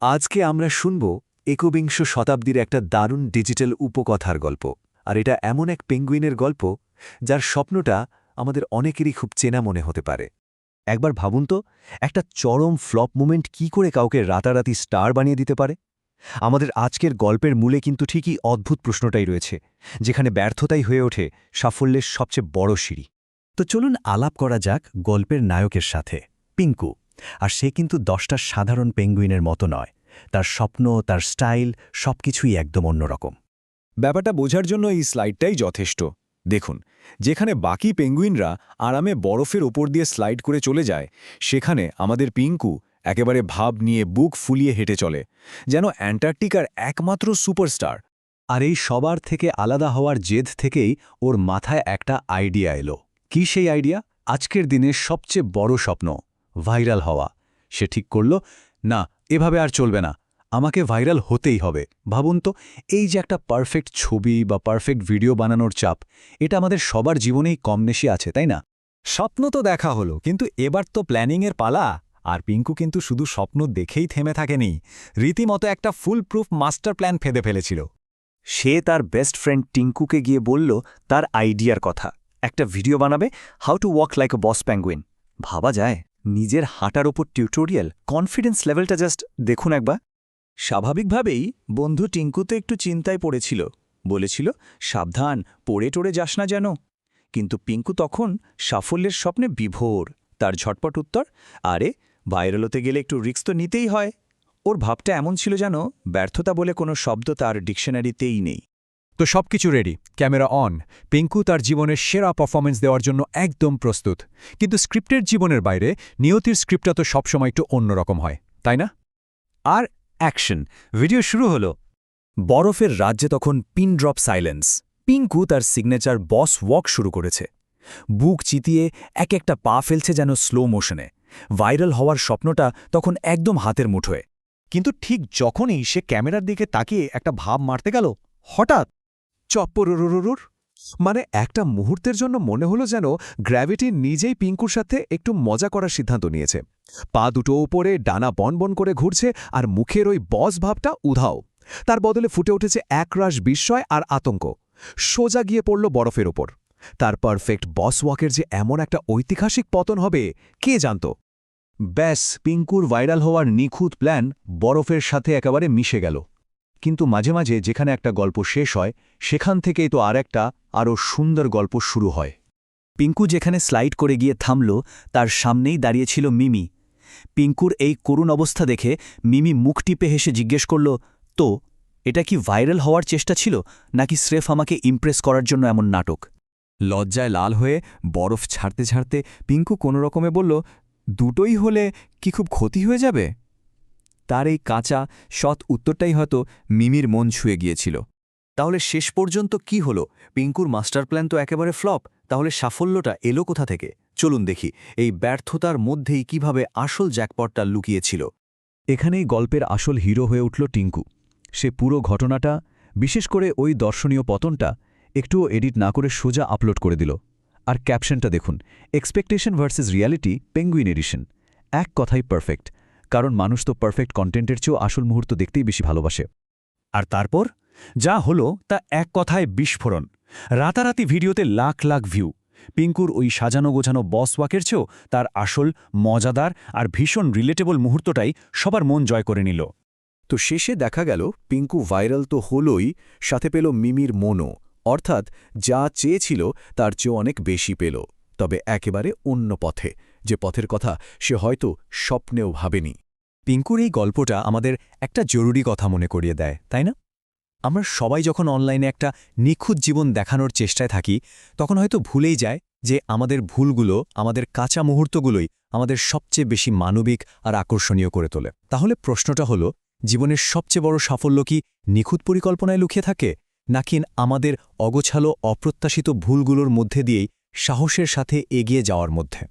আজকে আমরা শুনব একবিংশ শতাব্দীর একটা দারুণ ডিজিটাল উপকথার গল্প। আর এটা এমন এক পেঙ্গুইনের গল্প যার স্বপ্নটা আমাদের অনেকেরই খুব চেনা মনে হতে পারে। একবার ভাবুন তো, একটা চরম ফ্লপ মোমেন্ট কি করে কাউকে রাতারাতি স্টার বানিয়ে দিতে পারে। আমাদের আজকের গল্পের মূলে কিন্তু ঠিকই অদ্ভুত প্রশ্নটাই রয়েছে, যেখানে ব্যর্থতাই হয়ে ওঠে সাফল্যের সবচেয়ে বড় সিঁড়ি। তো চলুন আলাপ করা যাক গল্পের নায়কের সাথে, পিঙ্কু। আর সে কিন্তু 10টা সাধারণ পেঙ্গুইনের মতো নয়। তার স্বপ্ন, তার স্টাইল, সবকিছুই একদম অন্যরকম। ব্যাপারটা বোঝার জন্য এই স্লাইডটাই যথেষ্ট। দেখুন, যেখানে বাকি পেঙ্গুইনরা আরামে বরফের ওপর দিয়ে স্লাইড করে চলে যায়, সেখানে আমাদের পিঙ্কু একেবারে ভাব নিয়ে বুক ফুলিয়ে হেঁটে চলে, যেন অ্যান্টার্কটিকার একমাত্র সুপারস্টার। আর এই সবার থেকে আলাদা হওয়ার জেদ থেকেই ওর মাথায় একটা আইডিয়া এলো। কি সেই আইডিয়া? আজকের দিনের সবচেয়ে বড় স্বপ্ন, ভাইরাল হওয়া। সে ঠিক করল, না, এভাবে আর চলবে না, আমাকে ভাইরাল হতেই হবে। ভাবুন তো, এই যে একটা পারফেক্ট ছবি বা পারফেক্ট ভিডিও বানানোর চাপ, এটা আমাদের সবার জীবনেই কম বেশি আছে, তাই না? স্বপ্ন তো দেখা হলো, কিন্তু এবার তো প্ল্যানিংয়ের পালা। আর পিঙ্কু কিন্তু শুধু স্বপ্ন দেখেই থেমে থাকেনি, রীতিমতো একটা ফুল প্রুফ মাস্টার প্ল্যান ফেঁদে ফেলেছিল। সে তার বেস্ট ফ্রেন্ড টিঙ্কুকে গিয়ে বলল তার আইডিয়ার কথা। একটা ভিডিও বানাবে, how to walk like a boss penguin. ভাবা যায়, নিজের হাঁটার ওপর টিউটোরিয়াল। কনফিডেন্স লেভেলটা জাস্ট দেখুন একবার। স্বাভাবিকভাবেই বন্ধু টিঙ্কু তো একটু চিন্তায় পড়েছিল, বলেছিল, সাবধান, পড়ে টড়ে যাস না যেন। কিন্তু পিঙ্কু তখন সাফল্যের স্বপ্নে বিভোর। তার ঝটপট উত্তর, আরে, ভাইরাল হতে গেলে একটু রিস্ক তো নিতেই হয়। ওর ভাবটা এমন ছিল যেন ব্যর্থতা বলে কোনো শব্দ তার ডিকশনারিতেই নেই। তো সবকিছু রেডি, ক্যামেরা অন। পিঙ্কু তার জীবনের সেরা পারফরমেন্স দেওয়ার জন্য একদম প্রস্তুত। কিন্তু স্ক্রিপ্টের জীবনের বাইরে নিয়তির স্ক্রিপ্টটা তো সবসময় একটু অন্যরকম হয়, তাই না? আর অ্যাকশন, ভিডিও শুরু হলো। বরফের রাজ্যে তখন পিন ড্রপ সাইলেন্স। পিঙ্কু তার সিগনেচার বস ওয়াক শুরু করেছে। বুক চিতিয়ে এক একটা পা ফেলছে যেন স্লো মোশনে। ভাইরাল হওয়ার স্বপ্নটা তখন একদম হাতের মুঠোয়। কিন্তু ঠিক যখনই সে ক্যামেরার দিকে তাকিয়ে একটা ভাব মারতে গেল, হঠাৎ চপ্পরুরুরুর, মানে একটা মুহূর্তের জন্য মনে হলো যেন গ্র্যাভিটি নিজেই পিঙ্কুর সাথে একটু মজা করার সিদ্ধান্ত নিয়েছে। পা দুটো উপরে ডানা বনবন করে ঘুরছে, আর মুখের ওই বস ভাবটা উধাও। তার বদলে ফুটে উঠেছে একরাশ বিস্ময় আর আতঙ্ক। সোজা গিয়ে পড়ল বরফের ওপর। তার পারফেক্ট বস ওয়াকের যে এমন একটা ঐতিহাসিক পতন হবে, কে জানত। ব্যাস, পিঙ্কুর ভাইরাল হওয়ার নিখুঁত প্ল্যান বরফের সাথে একেবারে মিশে গেল। কিন্তু মাঝে মাঝে যেখানে একটা গল্প শেষ হয়, সেখান থেকেই তো আর একটা আরও সুন্দর গল্প শুরু হয়। পিঙ্কু যেখানে স্লাইড করে গিয়ে থামল, তার সামনেই দাঁড়িয়েছিল মিমি। পিঙ্কুর এই করুণ অবস্থা দেখে মিমি মুখ টিপে হেসে জিজ্ঞেস করল, তো এটা কি ভাইরাল হওয়ার চেষ্টা ছিল, নাকি স্রেফ আমাকে ইমপ্রেস করার জন্য এমন নাটক? লজ্জায় লাল হয়ে বরফ ছাড়তে ছাড়তে পিঙ্কু কোনোরকমে বলল, দুটোই হলে কি খুব ক্ষতি হয়ে যাবে? তার এই কাঁচা সৎ উত্তরটাই হয়তো মিমির মন ছুঁয়ে গিয়েছিল। তাহলে শেষ পর্যন্ত কি হলো? পিঙ্কুর মাস্টার প্ল্যান তো একেবারে ফ্লপ। তাহলে সাফল্যটা এলো কোথা থেকে? চলুন দেখি এই ব্যর্থতার মধ্যেই কিভাবে আসল জ্যাকপটটা লুকিয়েছিল। এখানেই গল্পের আসল হিরো হয়ে উঠল টিঙ্কু। সে পুরো ঘটনাটা, বিশেষ করে ওই দর্শনীয় পতনটা, একটুও এডিট না করে সোজা আপলোড করে দিল। আর ক্যাপশনটা দেখুন, expectation versus reality, penguin edition. এক কথাই পারফেক্ট, কারণ মানুষ তো পারফেক্ট কন্টেন্টের চেয়েও আসল মুহূর্ত দেখতেই বেশি ভালোবাসে। আর তারপর যা হলো তা এক কথায় বিস্ফোরণ। রাতারাতি ভিডিওতে লাখ লাখ ভিউ। পিঙ্কুর ওই সাজানো গোছানো বস ওয়াকের চেয়েও তার আসল, মজাদার আর ভীষণ রিলেটেবল মুহূর্তটাই সবার মন জয় করে নিল। তো শেষে দেখা গেল পিঙ্কু ভাইরাল তো হলোই, সাথে পেল মিমির মনও। অর্থাৎ যা চেয়েছিল তার চেয়েও অনেক বেশি পেল, তবে একেবারে অন্য পথে, যে পথের কথা সে হয়তো স্বপ্নেও ভাবেনি। পিঙ্কুর এই গল্পটা আমাদের একটা জরুরি কথা মনে করিয়ে দেয়, তাই না? আমরা সবাই যখন অনলাইনে একটা নিখুঁত জীবন দেখানোর চেষ্টায় থাকি, তখন হয়তো ভুলেই যায় যে আমাদের ভুলগুলো, আমাদের কাঁচা মুহূর্তগুলোই আমাদের সবচেয়ে বেশি মানবিক আর আকর্ষণীয় করে তোলে। তাহলে প্রশ্নটা হলো, জীবনের সবচেয়ে বড় সাফল্য কি নিখুঁত পরিকল্পনায় লুকিয়ে থাকে, নাকি আমাদের অগোছালো অপ্রত্যাশিত ভুলগুলোর মধ্যে দিয়েই সাহসের সাথে এগিয়ে যাওয়ার মধ্যে?